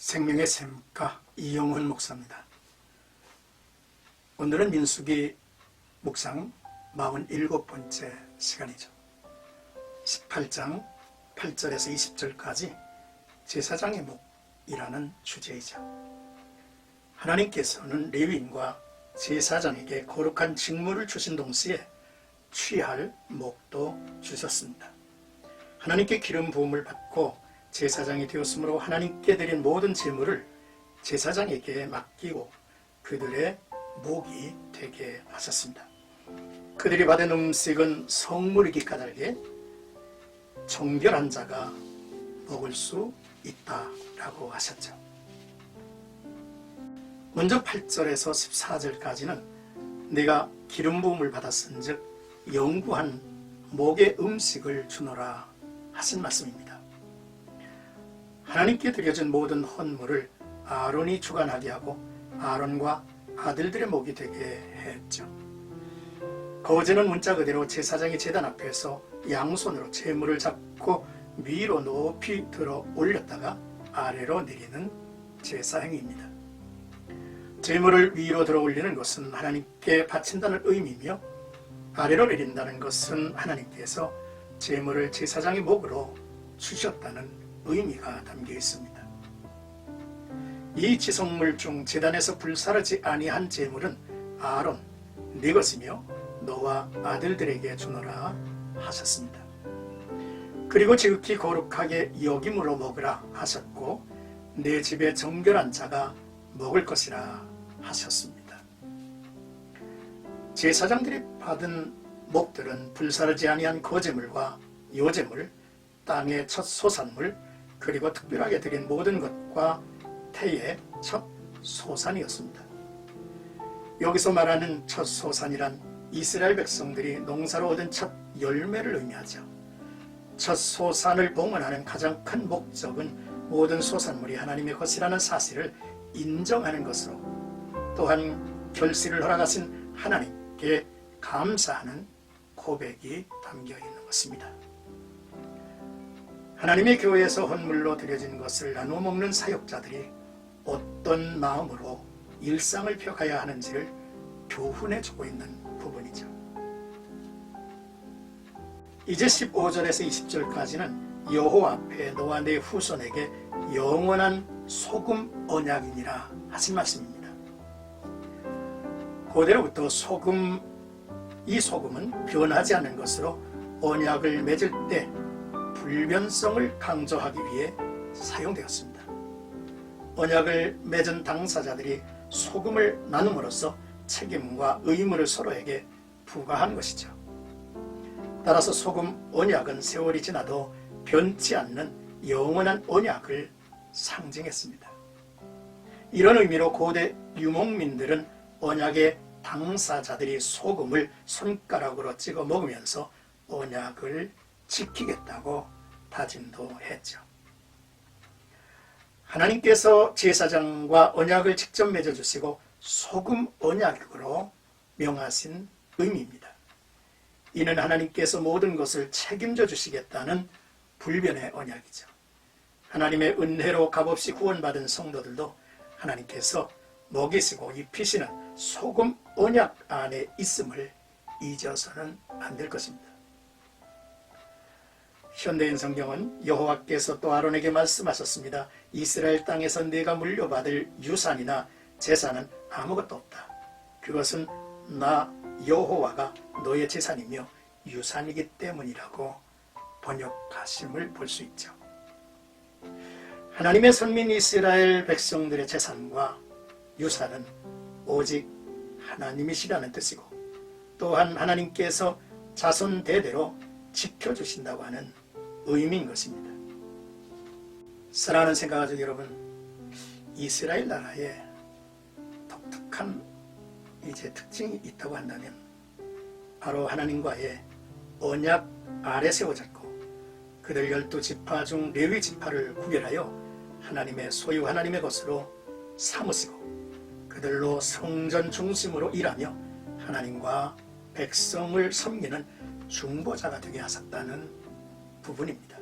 생명의 샘가 이영훈 목사입니다. 오늘은 민수기 묵상 47번째 시간이죠. 18장 8절에서 20절까지 제사장의 목이라는 주제이죠. 하나님께서는 레위인과 제사장에게 거룩한 직무를 주신 동시에 취할 목도 주셨습니다. 하나님께 기름 부음을 받고 제사장이 되었으므로 하나님께 드린 모든 제물을 제사장에게 맡기고 그들의 목이 되게 하셨습니다. 그들이 받은 음식은 성물이기 까닭에 정결한 자가 먹을 수 있다라고 하셨죠. 먼저 8절에서 14절까지는 내가 기름 부음을 받았은즉 영구한 목의 음식을 주노라 하신 말씀입니다. 하나님께 드려진 모든 헌물을 아론이 주관하게 하고 아론과 아들들의 목이 되게 했죠. 거제는 문자 그대로 제사장이 제단 앞에서 양손으로 제물을 잡고 위로 높이 들어 올렸다가 아래로 내리는 제사 행위입니다. 제물을 위로 들어 올리는 것은 하나님께 바친다는 의미며 아래로 내린다는 것은 하나님께서 제물을 제사장의 목으로 주셨다는 의미가 담겨 있습니다. 이 지성물 중 제단에서 불사르지 아니한 제물은 아론 네 것이며 너와 아들들에게 주노라 하셨습니다. 그리고 지극히 거룩하게 여김으로 먹으라 하셨고 내 집에 정결한 자가 먹을 것이라 하셨습니다. 제사장들이 받은 목들은 불사르지 아니한 거제물과 요제물, 땅의 첫 소산물, 그리고 특별하게 드린 모든 것과 태의 첫 소산이었습니다. 여기서 말하는 첫 소산이란 이스라엘 백성들이 농사로 얻은 첫 열매를 의미하죠. 첫 소산을 봉헌하는 가장 큰 목적은 모든 소산물이 하나님의 것이라는 사실을 인정하는 것으로 또한 결실을 허락하신 하나님께 감사하는 고백이 담겨 있는 것입니다. 하나님의 교회에서 헌물로 드려진 것을 나누어 먹는 사역자들이 어떤 마음으로 일상을 펴가야 하는지를 교훈해주고 있는 부분이죠. 이제 15절에서 20절까지는 여호와 앞에 너와 내 후손에게 영원한 소금 언약이니라 하신 말씀입니다. 고대로부터 이 소금은 변하지 않는 것으로 언약을 맺을 때 불변성을 강조하기 위해 사용되었습니다. 언약을 맺은 당사자들이 소금을 나눔으로써 책임과 의무를 서로에게 부과한 것이죠. 따라서 소금 언약은 세월이 지나도 변치 않는 영원한 언약을 상징했습니다. 이런 의미로 고대 유목민들은 언약의 당사자들이 소금을 손가락으로 찍어 먹으면서 언약을 지키겠다고 다짐도 했죠. 하나님께서 제사장과 언약을 직접 맺어주시고 소금 언약으로 명하신 의미입니다. 이는 하나님께서 모든 것을 책임져 주시겠다는 불변의 언약이죠. 하나님의 은혜로 값없이 구원받은 성도들도 하나님께서 먹이시고 입히시는 소금 언약 안에 있음을 잊어서는 안 될 것입니다. 현대인 성경은 여호와께서 또 아론에게 말씀하셨습니다. 이스라엘 땅에서 네가 물려받을 유산이나 재산은 아무것도 없다. 그것은 나 여호와가 너의 재산이며 유산이기 때문이라고 번역하심을 볼 수 있죠. 하나님의 선민 이스라엘 백성들의 재산과 유산은 오직 하나님이시라는 뜻이고 또한 하나님께서 자손 대대로 지켜주신다고 하는 의미인 것입니다. 사랑하는 생각가족 여러분, 이스라엘 나라에 독특한 특징이 있다고 한다면 바로 하나님과의 언약 아래 세워졌고 그들 12지파 중 레위 지파를 구별하여 하나님의 소유 하나님의 것으로 삼으시고 그들로 성전 중심으로 일하며 하나님과 백성을 섬기는 중보자가 되게 하셨다는 부분입니다.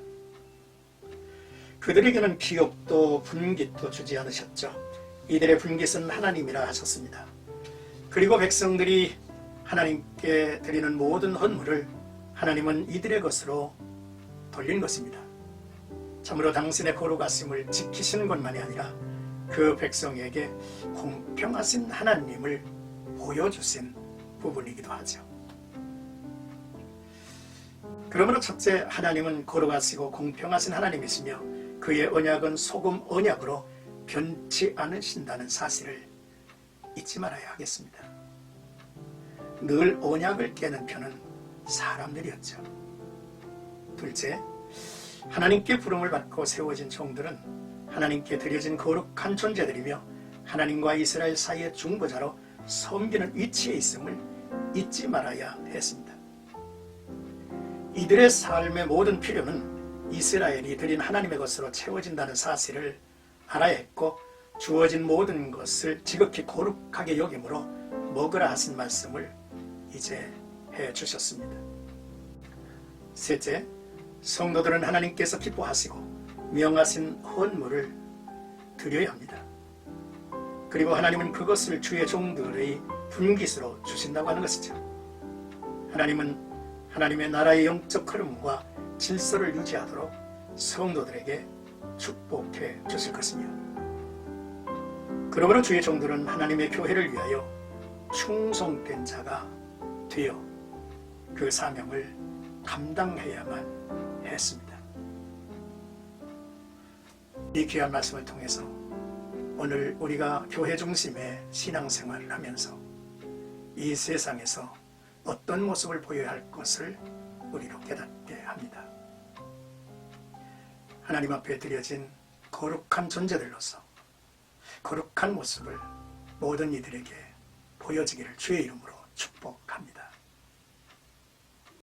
그들에게는 기업도 분깃도 주지 않으셨죠. 이들의 분깃은 하나님이라 하셨습니다. 그리고 백성들이 하나님께 드리는 모든 헌물을 하나님은 이들의 것으로 돌린 것입니다. 참으로 당신의 거룩하심을 지키시는 것만이 아니라 그 백성에게 공평하신 하나님을 보여주신 부분이기도 하죠. 그러므로 첫째, 하나님은 거룩하시고 공평하신 하나님이시며 그의 언약은 소금 언약으로 변치 않으신다는 사실을 잊지 말아야 하겠습니다. 늘 언약을 깨는 편은 사람들이었죠. 둘째, 하나님께 부름을 받고 세워진 종들은 하나님께 드려진 거룩한 존재들이며 하나님과 이스라엘 사이의 중보자로 섬기는 위치에 있음을 잊지 말아야 했습니다. 이들의 삶의 모든 필요는 이스라엘이 드린 하나님의 것으로 채워진다는 사실을 알아야 했고 주어진 모든 것을 지극히 거룩하게 여김으로 먹으라 하신 말씀을 이제 해주셨습니다. 셋째, 성도들은 하나님께서 기뻐하시고 명하신 헌물을 드려야 합니다. 그리고 하나님은 그것을 주의 종들의 분깃으로 주신다고 하는 것이죠. 하나님은 하나님의 나라의 영적 흐름과 질서를 유지하도록 성도들에게 축복해 주실 것이며, 그러므로 주의 종들은 하나님의 교회를 위하여 충성된 자가 되어 그 사명을 감당해야만 했습니다. 이 귀한 말씀을 통해서 오늘 우리가 교회 중심의 신앙생활을 하면서 이 세상에서 어떤 모습을 보여야 할 것을 우리로 깨닫게 합니다. 하나님 앞에 드려진 거룩한 존재들로서 거룩한 모습을 모든 이들에게 보여지기를 주의 이름으로 축복합니다.